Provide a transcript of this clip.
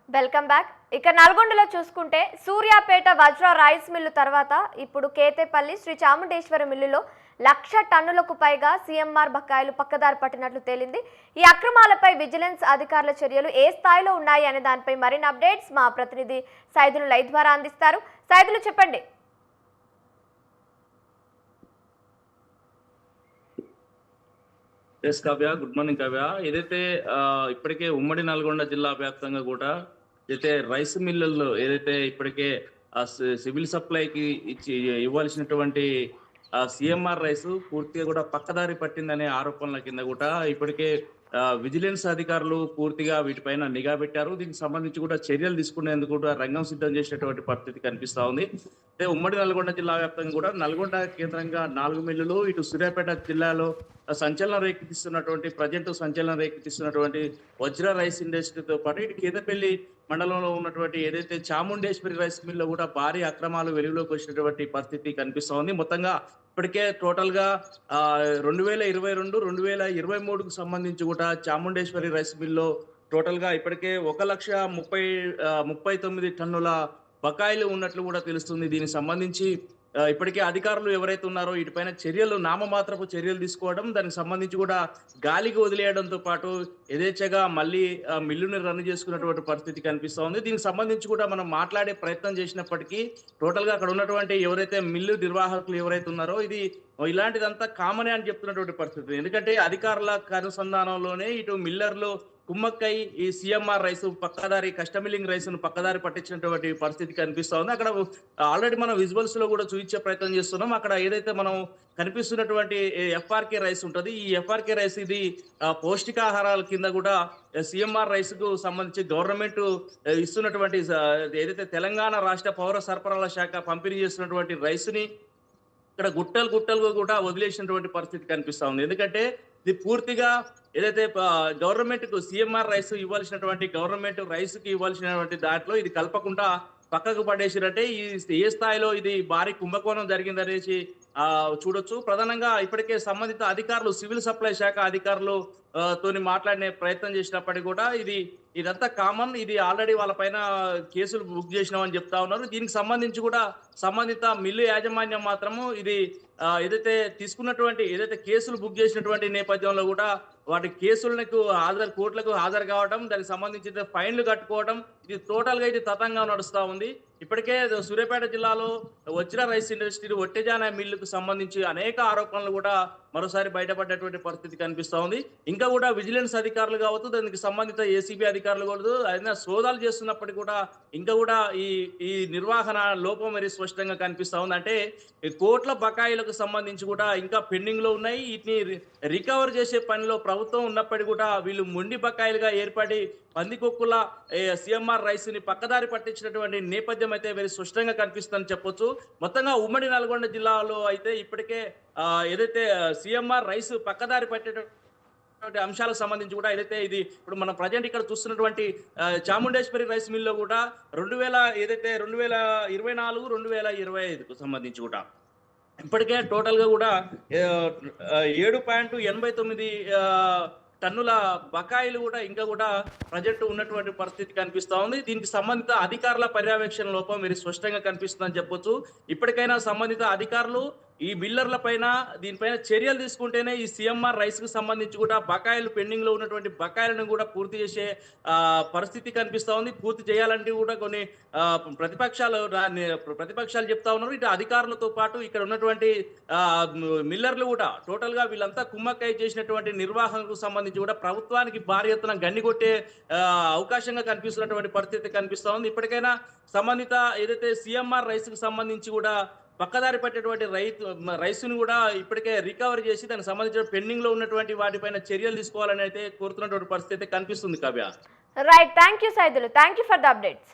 Welcome back. ఇక నల్గొండలో చూసుకుంటే సూర్యాపేట వజ్ర రైస్ మిల్లు తర్వాత ఇప్పుడు కేతేపల్లి శ్రీ చాముండేశ్వరి మిల్లులో 1,00,000 టన్నులకు పైగా సీఎంఆర్ బకాయిలు పక్కదారి పట్టినట్లు తేలింది. ఈ అక్రమాలపై విజిలెన్స్ అధికారుల చర్యలు ఏ స్థాయిలో ఉన్నాయి అనే దానిపై మరిన్ని అప్డేట్స్ మా ప్రతినిధి సైదులు లైవ్ ద్వారా అందిస్తారు. సైదులు చెప్పండి. Kavya, good morning Kavya. ఏదైతే ఇప్పటికే ఉమ్మడి నల్గొండ జిల్లా వ్యాప్తంగా కూడా అయితే రైస్ మిల్లుల్లో ఏదైతే ఇప్పటికే సివిల్ సప్లైకి ఇవ్వాల్సినటువంటి సిఎంఆర్ రైస్ పూర్తిగా కూడా పక్కదారి పట్టిందనే ఆరోపణల కింద కూడా ఇప్పటికే విజిలెన్స్ అధికారులు పూర్తిగా వీటిపైన నిఘా పెట్టారు. దీనికి సంబంధించి కూడా చర్యలు తీసుకునేందుకు కూడా రంగం సిద్ధం చేసినటువంటి పరిస్థితి కనిపిస్తా ఉంది. అయితే ఉమ్మడి నల్గొండ జిల్లా వ్యాప్తంగా కూడా నల్గొండ కేంద్రంగా 4 మిల్లులు, ఇటు సూర్యాపేట జిల్లాలో సంచలనం రేకెత్తిస్తున్నటువంటి వజ్ర రైస్ ఇండస్ట్రీతో పాటు ఇటు కేతపల్లి మండలంలో ఉన్నటువంటి ఏదైతే చాముండేశ్వరి రైస్ మిల్లో కూడా భారీ అక్రమాలు వెలుగులోకి వచ్చినటువంటి పరిస్థితి కనిపిస్తా ఉంది. మొత్తంగా ఇప్పటికే టోటల్ గా 2022, 2023కు సంబంధించి కూడా చాముండేశ్వరి రైస్ మిల్లో టోటల్ గా ఇప్పటికే 1,39 టన్నుల బకాయిలు ఉన్నట్లు కూడా తెలుస్తుంది. దీనికి సంబంధించి ఇప్పటికే అధికారులు ఎవరైతే ఉన్నారో వీటిపైన నామమాత్రపు చర్యలు తీసుకోవడం, దానికి సంబంధించి కూడా గాలికి వదిలేయడంతో పాటు యథేచ్ఛగా మళ్ళీ మిల్లుని రన్ చేసుకున్నటువంటి పరిస్థితి కనిపిస్తా ఉంది. దీనికి సంబంధించి కూడా మనం మాట్లాడే ప్రయత్నం చేసినప్పటికీ టోటల్ గా అక్కడ ఉన్నటువంటి ఎవరైతే మిల్లు నిర్వాహకులు ఎవరైతే ఉన్నారో ఇది ఇలాంటిదంతా కామనే అని చెప్తున్నటువంటి పరిస్థితి. ఎందుకంటే అధికారుల అనుసంధానంలోనే ఇటు మిల్లర్లు కుమ్మక్కై ఈ సిఎంఆర్ రైస్ పక్కదారి కస్టమిలింగ్ రైస్ ను పక్కదారి పట్టించినటువంటి పరిస్థితి కనిపిస్తా ఉంది. అక్కడ ఆల్రెడీ మనం విజువల్స్ లో కూడా చూపించే ప్రయత్నం చేస్తున్నాం. అక్కడ ఏదైతే మనం కనిపిస్తున్నటువంటి ఎఫ్ఆర్కే రైస్ ఉంటుంది, ఈ ఎఫ్ఆర్కే రైస్ ఇది పౌష్టికాహారాల కింద కూడా సిఎంఆర్ రైస్ కు సంబంధించి గవర్నమెంట్ ఇస్తున్నటువంటి ఏదైతే తెలంగాణ రాష్ట్ర పౌర సరఫరాల శాఖ పంపిణీ చేస్తున్నటువంటి రైస్ ని ఇక్కడ గుట్టలు కూడా వదిలేసినటువంటి పరిస్థితి కనిపిస్తా ఉంది. ఎందుకంటే ఇది పూర్తిగా ఏదైతే గవర్నమెంట్ కు సిఎంఆర్ రైస్ ఇవ్వాల్సినటువంటి గవర్నమెంట్ రైస్ కి ఇవ్వాల్సినటువంటి దాంట్లో ఇది కలపకుండా పక్కకు పడేసినట్టే ఏ స్థాయిలో ఇది భారీ కుంభకోణం జరిగిందనేసి చూడొచ్చు. ప్రధానంగా ఇప్పటికే సంబంధిత అధికారులు సివిల్ సప్లై శాఖ అధికారులు తోని మాట్లాడిన ప్రయత్నం చేసినప్పటికీ కూడా ఇదంతా కామన్, ఇది ఆల్రెడీ వాళ్ళ పైన కేసులు బుక్ చేసినామని చెప్తా ఉన్నారు. దీనికి సంబంధించి కూడా సంబంధిత మిల్లు యాజమాన్యం మాత్రము ఇది ఏదైతే తీసుకున్నటువంటి ఏదైతే కేసులు బుక్ చేసినటువంటి నేపథ్యంలో కూడా వాటి కేసులకు కోర్టులకు హాజరు కావడం, దానికి సంబంధించిన ఫైన్లు కట్టుకోవడం, ఇది టోటల్ గా ఇది తతంగా నడుస్తా ఉంది. ఇప్పటికే సూర్యాపేట జిల్లాలో వజ్ర రైస్ ఇండస్ట్రీ ఒట్టెజానా మిల్లుకు సంబంధించి అనేక ఆరోపణలు కూడా మరోసారి బయటపడ్డటువంటి పరిస్థితి కనిపిస్తా ఉంది. ఇంకా కూడా విజిలెన్స్ అధికారులు కావచ్చు, దానికి సంబంధిత ఏసీబీ అధికారులు కావచ్చు, అయినా సోదాలు చేస్తున్నప్పటికీ కూడా ఇంకా కూడా ఈ నిర్వహణ లోపం మరి స్పష్టంగా కనిపిస్తా ఉంది. అంటే కోట్ల బకాయిలకు సంబంధించి కూడా ఇంకా పెండింగ్ లో ఉన్నాయి. వీటిని రికవర్ చేసే పనిలో ప్రభుత్వం ఉన్నప్పటికీ కూడా వీళ్ళు మొండి బకాయిలుగా ఏర్పడి పందికొక్కుల సిఎంఆర్ రైస్ ని పక్కదారి పట్టించినటువంటి నేపథ్యం అయితే వెరీ స్పష్టంగా కనిపిస్తుందని చెప్పొచ్చు. మొత్తంగా ఉమ్మడి నల్గొండ జిల్లాలో అయితే ఇప్పటికే ఏదైతే సిఎంఆర్ రైస్ పక్కదారి పట్టేటువంటి అంశాలకు సంబంధించి కూడా ఏదైతే ఇది ఇప్పుడు మనం ప్రజెంట్ ఇక్కడ చూస్తున్నటువంటి చాముండేశ్వరి రైస్ మిల్లో కూడా 2024, 2025కు సంబంధించి కూడా ఇప్పటికే టోటల్ గా కూడా 7.89 టన్నుల బకాయిలు కూడా ఇంకా కూడా ప్రజెంట్ ఉన్నటువంటి పరిస్థితి కనిపిస్తా ఉంది. దీనికి సంబంధిత అధికారుల పర్యవేక్షణ లోపం మీరు స్పష్టంగా కనిపిస్తుందని చెప్పొచ్చు. ఇప్పటికైనా సంబంధిత అధికారులు ఈ మిల్లర్ల పైన దీనిపైన చర్యలు తీసుకుంటేనే ఈ సిఎంఆర్ రైస్ కు సంబంధించి కూడా బకాయిలు పెండింగ్ లో ఉన్నటువంటి బకాయిలను కూడా పూర్తి చేసే పరిస్థితి కనిపిస్తా ఉంది. పూర్తి చేయాలంటే కూడా కొన్ని ప్రతిపక్షాలు చెప్తా ఉన్నారు. ఇటు అధికారులతో పాటు ఇక్కడ ఉన్నటువంటి మిల్లర్లు కూడా టోటల్ గా వీళ్ళంతా కుమ్మక్కై చేసినటువంటి నిర్వహణకు సంబంధించి కూడా ప్రభుత్వానికి భారీ ఎత్తున గండికొట్టే అవకాశంగా కనిపిస్తున్నటువంటి పరిస్థితి కనిపిస్తా ఉంది. ఇప్పటికైనా సంబంధిత ఏదైతే సిఎంఆర్ రైస్ కు సంబంధించి కూడా పక్కదారి పట్టేటువంటి రైస్ను కూడా ఇప్పటికే రికవర్ చేసి దానికి సంబంధించిన పెండింగ్ లో ఉన్నటువంటి వాటిపైన చర్యలు తీసుకోవాలని అయితే కోరుతున్నటువంటి పరిస్థితి కనిపిస్తుంది. Kavya, right, thank you Saidulu, thank you for the updates.